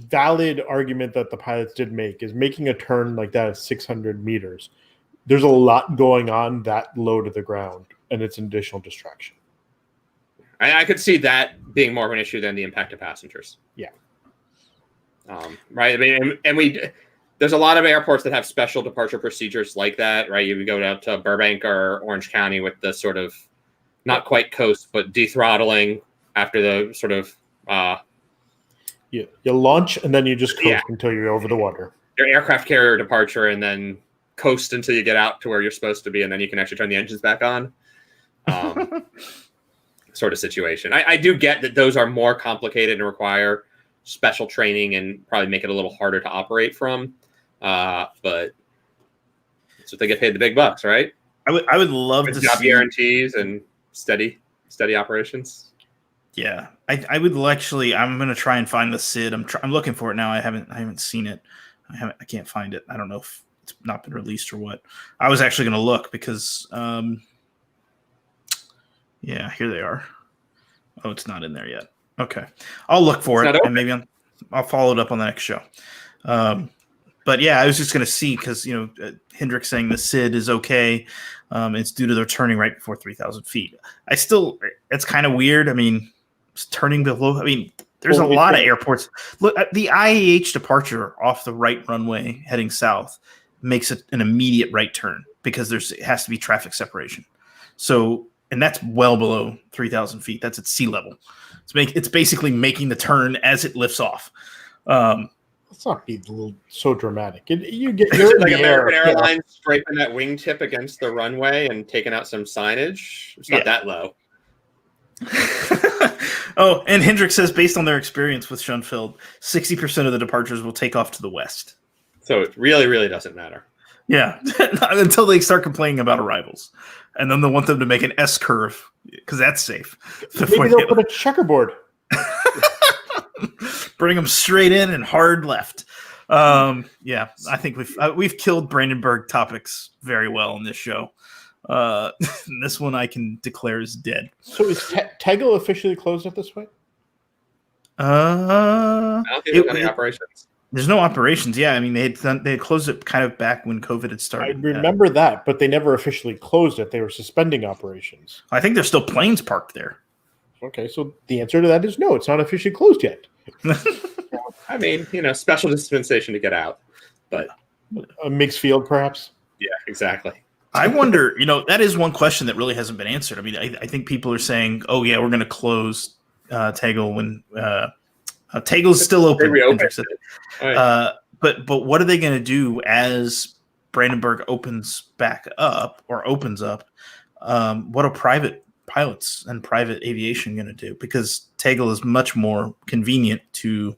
valid argument that the pilots did make is making a turn like that at 600 meters. There's a lot going on that low to the ground, and it's an additional distraction. I could see that being more of an issue than the impact of passengers. Yeah. Right. I mean, and there's a lot of airports that have special departure procedures like that, right? You would go down to Burbank or Orange County with the sort of not quite coast, but de-throttling after the sort of you launch and then you just coast until you're over the water. Your aircraft carrier departure and then coast until you get out to where you're supposed to be, and then you can actually turn the engines back on. Sort of situation. I do get that those are more complicated and require special training and probably make it a little harder to operate from. But that's what they get paid the big bucks, right? I would love to job see guarantees and steady operations. Yeah, I would actually. I'm going to try and find the SID. I'm looking for it now. I haven't seen it. I can't find it. I don't know if it's not been released or what. I was actually going to look because yeah, here they are. Oh, it's not in there yet. Okay, I'll look for it and maybe I'll follow it up on the next show. But yeah, I was just going to see because Hendrik saying the SID is okay. It's due to their turning right before 3,000 feet. It's kind of weird. I mean, it's turning below. I mean, there's a lot of airports. Look, the IAH departure off the right runway heading south makes it an immediate right turn because it has to be traffic separation. So, and that's well below 3,000 feet. That's at sea level. It's basically making the turn as it lifts off. Let's not be so dramatic. You're like American Airlines scraping that wingtip against the runway and taking out some signage. It's not that low. Oh, and Hendrik says, based on their experience with Schoenfeld, 60% of the departures will take off to the west. So it really, really doesn't matter. Yeah, until they start complaining about arrivals. And then they'll want them to make an S curve because that's safe. Maybe they'll put a checkerboard. Bring them straight in and hard left. Yeah, I think we've killed Brandenburg topics very well in this show. This one I can declare is dead. So is Tegel officially closed at this point? I don't think there's any operations. There's no operations. Yeah, I mean they had closed it kind of back when COVID had started. I remember that, but they never officially closed it. They were suspending operations. I think there's still planes parked there. Okay, so the answer to that is no. It's not officially closed yet. I mean, special dispensation to get out, but a mixed field, perhaps. Yeah, exactly. I wonder. That is one question that really hasn't been answered. I mean, I think people are saying, "Oh yeah, we're going to close Tegel when Tegel's still open." They reopened it. But what are they going to do as Brandenburg opens up, what are private pilots and private aviation going to do? Because Tegel is much more convenient to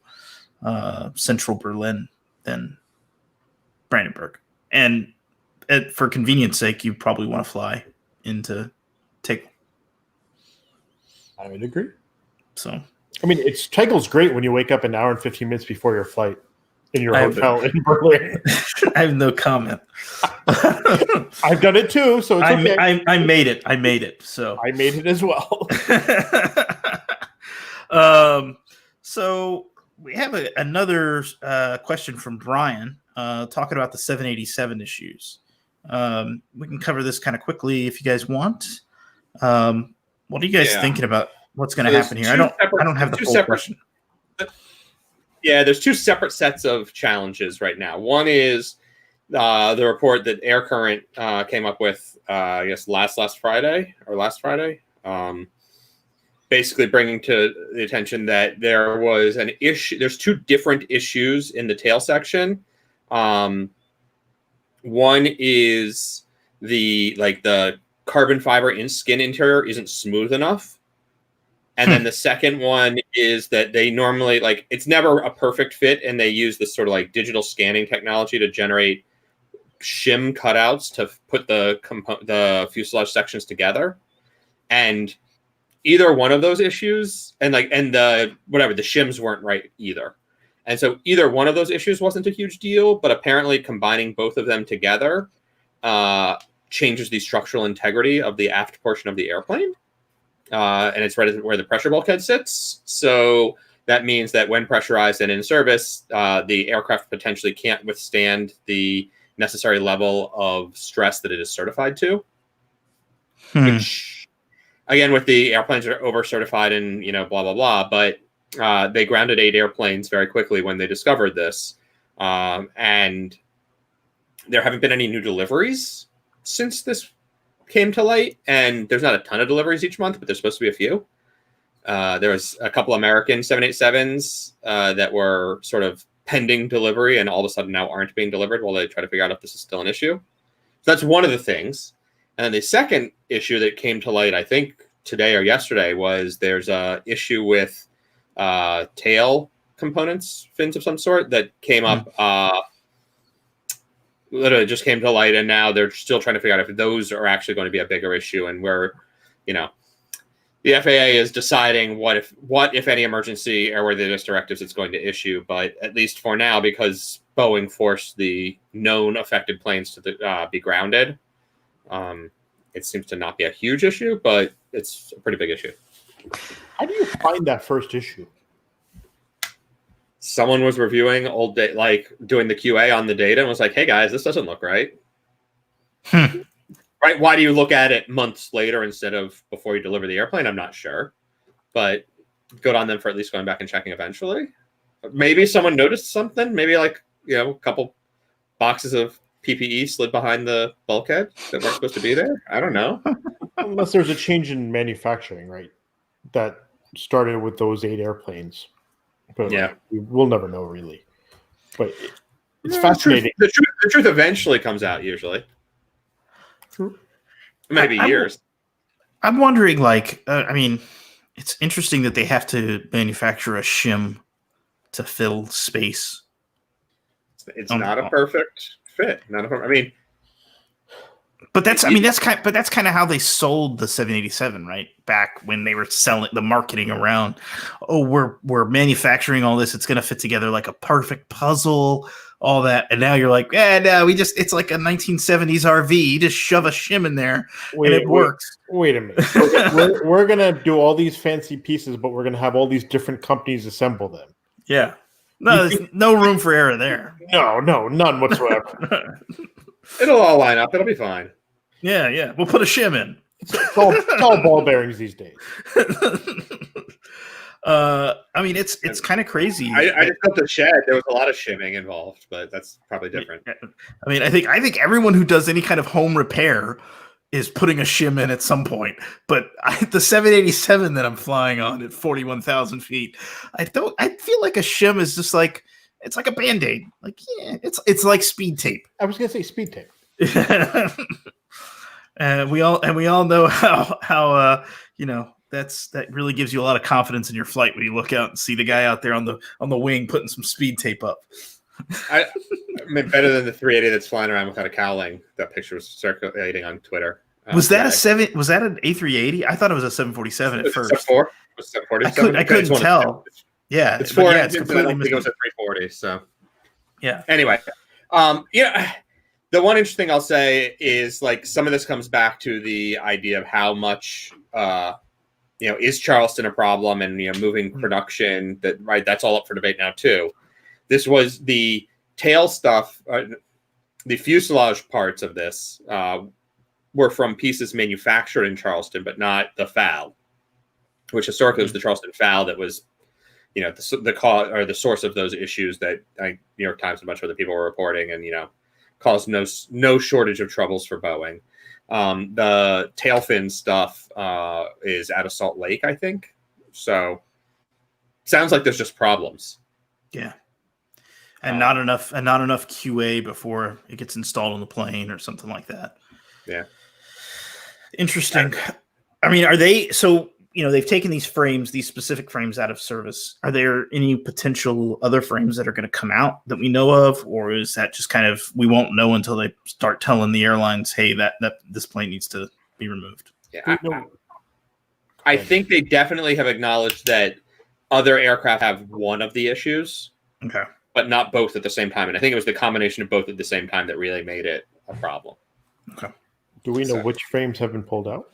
central Berlin than Brandenburg. And for convenience sake, you probably want to fly into Tegel. I would agree. So, I mean, Tegel's great when you wake up an hour and 15 minutes before your flight in your hotel in Berlin. I have no comment. I've done it too, so it's okay. I made it. So I made it as well. So we have another question from Brian talking about the 787 issues. We can cover this kind of quickly if you guys want. What are you guys thinking about what's going to happen here? I don't have the full question. Yeah, there's two separate sets of challenges right now. One is the report that Air Current came up with, I guess last Friday, basically bringing to the attention that there was an issue. There's two different issues in the tail section. One is the carbon fiber in skin interior isn't smooth enough. And then the second one is that they normally it's never a perfect fit, and they use this sort of digital scanning technology to generate shim cutouts to put the fuselage sections together. And either one of those issues, and the shims weren't right either. And so either one of those issues wasn't a huge deal, but apparently combining both of them together changes the structural integrity of the aft portion of the airplane. And it's right where the pressure bulkhead sits. So that means that when pressurized and in service, the aircraft potentially can't withstand the necessary level of stress that it is certified to. Which, again, with the airplanes that are over-certified and, blah, blah, blah. But they grounded 8 airplanes very quickly when they discovered this. And there haven't been any new deliveries since this came to light, and there's not a ton of deliveries each month, but there's supposed to be a few. There was a couple American 787s that were sort of pending delivery, and all of a sudden now aren't being delivered while they try to figure out if this is still an issue. So that's one of the things. And then the second issue that came to light, I think today or yesterday, was there's a issue with tail components, fins of some sort, that came up literally just came to light, and now they're still trying to figure out if those are actually going to be a bigger issue, and where, the FAA is deciding what if any emergency airworthiness directives it's going to issue. But at least for now, because Boeing forced the known affected planes to be grounded, it seems to not be a huge issue, but it's a pretty big issue. How do you find that first issue? Someone was reviewing old data, doing the QA on the data, and was like, "Hey guys, this doesn't look right." Right? Why do you look at it months later instead of before you deliver the airplane? I'm not sure, but good on them for at least going back and checking eventually. Maybe someone noticed something. Maybe a couple boxes of PPE slid behind the bulkhead that weren't supposed to be there. I don't know. Unless there's a change in manufacturing, right? That started with those 8 airplanes. But we'll never know, really. But it's fascinating. The truth eventually comes out, usually. Maybe years. I'm wondering, it's interesting that they have to manufacture a shim to fill space. It's not a perfect fit. But that's kind of how they sold the 787, right? Back when they were selling the marketing around, we're manufacturing all this, it's going to fit together like a perfect puzzle, all that. And now you're like, no, it's like a 1970s RV. You just shove a shim in there and it works. Wait a minute. we're going to do all these fancy pieces, but we're going to have all these different companies assemble them. Yeah. No, there's no room for error there. No, none whatsoever. It'll all line up. It'll be fine. Yeah. We'll put a shim in. It's all ball bearings these days. It's kind of crazy. I just built a shed. There was a lot of shimming involved, but that's probably different. I think everyone who does any kind of home repair is putting a shim in at some point. But the 787 that I'm flying on at 41,000 feet, I feel like a shim is just it's like a Band-Aid. Like, yeah, it's like speed tape. I was gonna say speed tape. And we all know how that really gives you a lot of confidence in your flight when you look out and see the guy out there on the wing putting some speed tape up. I mean, better than the 380 that's flying around without a cowling. That picture was circulating on Twitter. Was that Was that an A380? I thought it was a 747 at first. Was it 747? I couldn't tell. Yeah, it's 4. Yeah, it's completely. I think it was a 340. So yeah. Anyway, the one interesting thing I'll say is like some of this comes back to the idea of how much is Charleston a problem, and moving production that's all up for debate now too. This was the tail stuff, the fuselage parts of this were from pieces manufactured in Charleston, but not the FAL, which historically was the Charleston FAL that was, the cause or the source of those issues that New York Times and a bunch of other people were reporting, and caused no shortage of troubles for Boeing. The tail fin stuff is out of Salt Lake, I think. So sounds like there's just problems. Yeah. And not enough QA before it gets installed on the plane or something like that. Yeah. Interesting. I mean, are they they've taken these specific frames out of service. Are there any potential other frames that are going to come out that we know of, or is that just kind of we won't know until they start telling the airlines, hey, that this plane needs to be removed? Yeah. I think they definitely have acknowledged that other aircraft have one of the issues. Okay. But not both at the same time. And I think it was the combination of both at the same time that really made it a problem. Okay. Do we know which frames have been pulled out?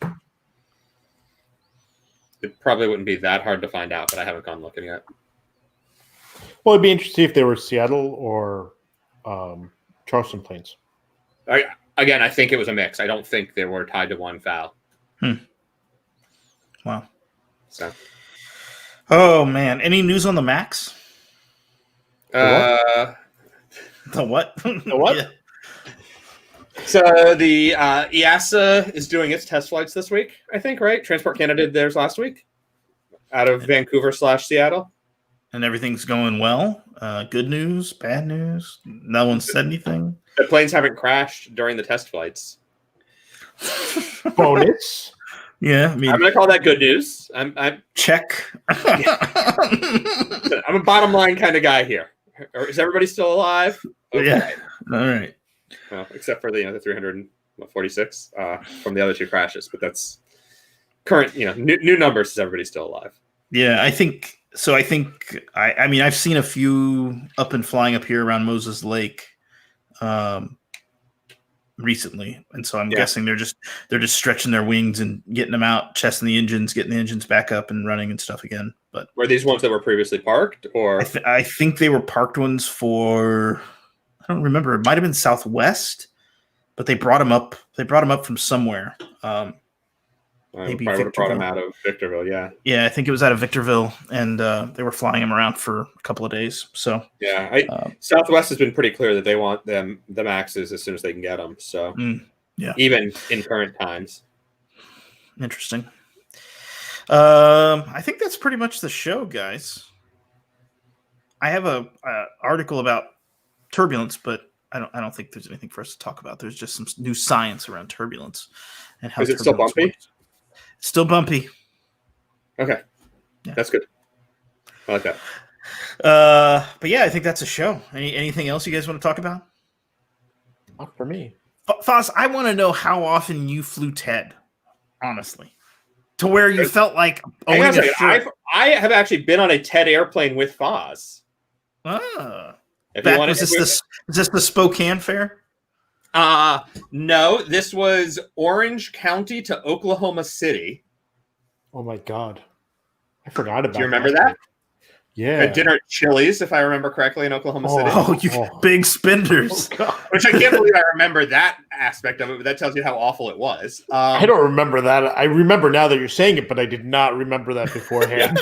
It probably wouldn't be that hard to find out, but I haven't gone looking yet. Well, it'd be interesting if they were Seattle or Charleston planes. I think it was a mix. I don't think they were tied to one FAL. Wow. So. Oh, man. Any news on the MAX? The what? The what? Yeah. So the EASA is doing its test flights this week, I think, right? Transport Canada did theirs last week out of Vancouver/Seattle. And everything's going well. Good news, bad news. No one said anything. The planes haven't crashed during the test flights. Bonus. Yeah, I mean, I'm going to call that good news. I'm check. I'm a bottom line kind of guy here. Is everybody still alive? Okay. Yeah. All right. Well, except for the 346 from the other two crashes, but that's current. New numbers. Is everybody still alive? Yeah, I think so. I mean, I've seen a few up and flying up here around Moses Lake recently, and so I'm guessing they're just stretching their wings and getting them out, testing the engines, getting the engines back up and running and stuff again. But were these ones that were previously parked, or I think they were parked ones for. I don't remember. It might have been Southwest, but they brought them up. They brought them up from somewhere. Maybe probably would have brought them out of Victorville. Yeah. Yeah, I think it was out of Victorville, and they were flying them around for a couple of days. So Southwest has been pretty clear that they want the Maxes as soon as they can get them. So even in current times. Interesting. I think that's pretty much the show, guys. I have a article about turbulence, but I don't think there's anything for us to talk about. There's just some new science around turbulence and how. Is it still bumpy? Works. Still bumpy. Okay, that's good. I like that. But yeah, I think that's a show. Anything else you guys want to talk about? Not for me. Foz, I want to know how often you flew TED, honestly, to where you felt like owning a shirt. I have actually been on a TED airplane with Foz. Is this the Spokane fair? No, this was Orange County to Oklahoma City. Oh my God. I forgot about that. Do you remember that? Yeah. At dinner at Chili's, if I remember correctly, in Oklahoma City. You big spenders. Which I can't believe I remember that aspect of it, but that tells you how awful it was. I don't remember that. I remember now that you're saying it, but I did not remember that beforehand.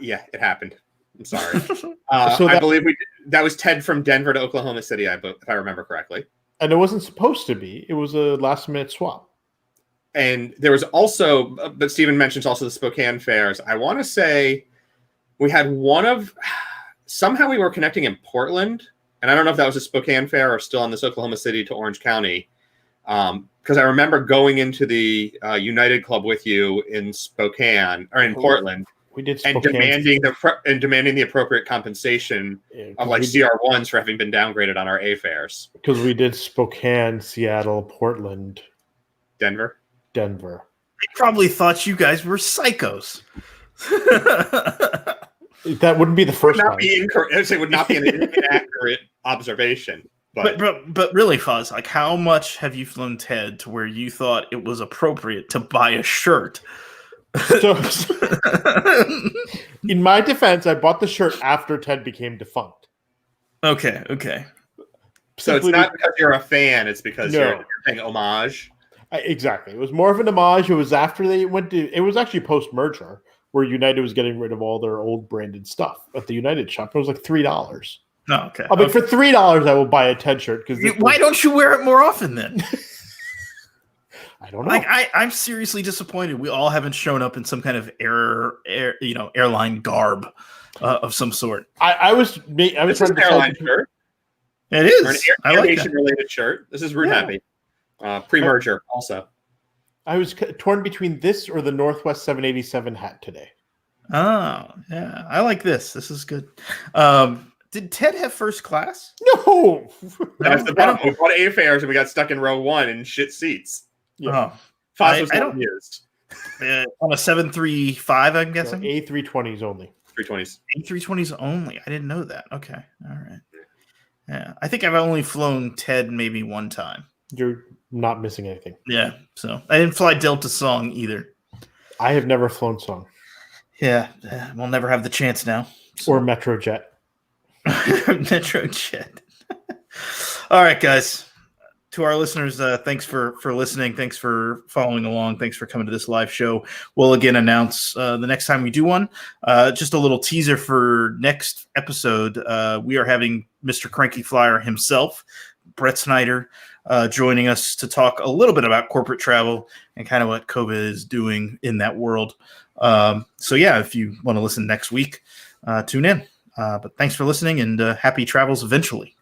Yeah, it happened. I'm sorry. I believe that was Ted from Denver to Oklahoma City, if I remember correctly. And it wasn't supposed to be. It was a last-minute swap. And there was also, but Stephen mentions also the Spokane fairs. I want to say we had one of, somehow we were connecting in Portland, and I don't know if that was a Spokane fair or still on this Oklahoma City to Orange County. Because I remember going into the United Club with you in Spokane or in Portland. We did and demanding the appropriate compensation of like CR1s for having been downgraded on our A fares. Because we did Spokane, Seattle, Portland, Denver. They probably thought you guys were psychos. That wouldn't be the first time. It would not be an inaccurate observation. But really, Fuzz, like how much have you flown Ted to where you thought it was appropriate to buy a shirt? So, in my defense, I bought the shirt after Ted became defunct. Okay. So it's not because you're a fan; it's because you're paying homage. Exactly. It was more of an homage. It was after they went to. It was actually post-merger where United was getting rid of all their old branded stuff at the United shop. It was like $3. Oh, okay. I mean, for $3, I will buy a Ted shirt because. Why don't you wear it more often then? I don't know. Like I'm seriously disappointed. We all haven't shown up in some kind of airline garb of some sort. I was trying to airline shirt. It is. Or an aviation related shirt. This is Root Happy. Pre-merger also. I was torn between this or the Northwest 787 hat today. Oh, yeah. I like this. This is good. Did Ted have first class? No. That's the problem. We bought A fares and we got stuck in row 1 in shit seats. Yeah. Foz was not used. On a 735, I'm guessing? No, A320s only. 320s. A320s only. I didn't know that. Okay. All right. Yeah. I think I've only flown Ted maybe one time. You're not missing anything. Yeah. So I didn't fly Delta Song either. I have never flown Song. Yeah. We'll never have the chance now. So. Or Metrojet. Metrojet. All right, guys. To our listeners, thanks for listening. Thanks for following along. Thanks for coming to this live show. We'll again announce the next time we do one. Just a little teaser for next episode. We are having Mr. Cranky Flyer himself, Brett Snyder, joining us to talk a little bit about corporate travel and kind of what COVID is doing in that world. So yeah, if you want to listen next week, tune in. But thanks for listening and happy travels eventually.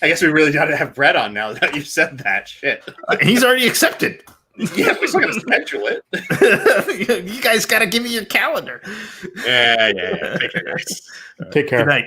I guess we really got to have Brett on now that you said that shit. He's already accepted. Yeah, we're still going to schedule it. You guys got to give me your calendar. Yeah. Take care, guys. Take care. Good night.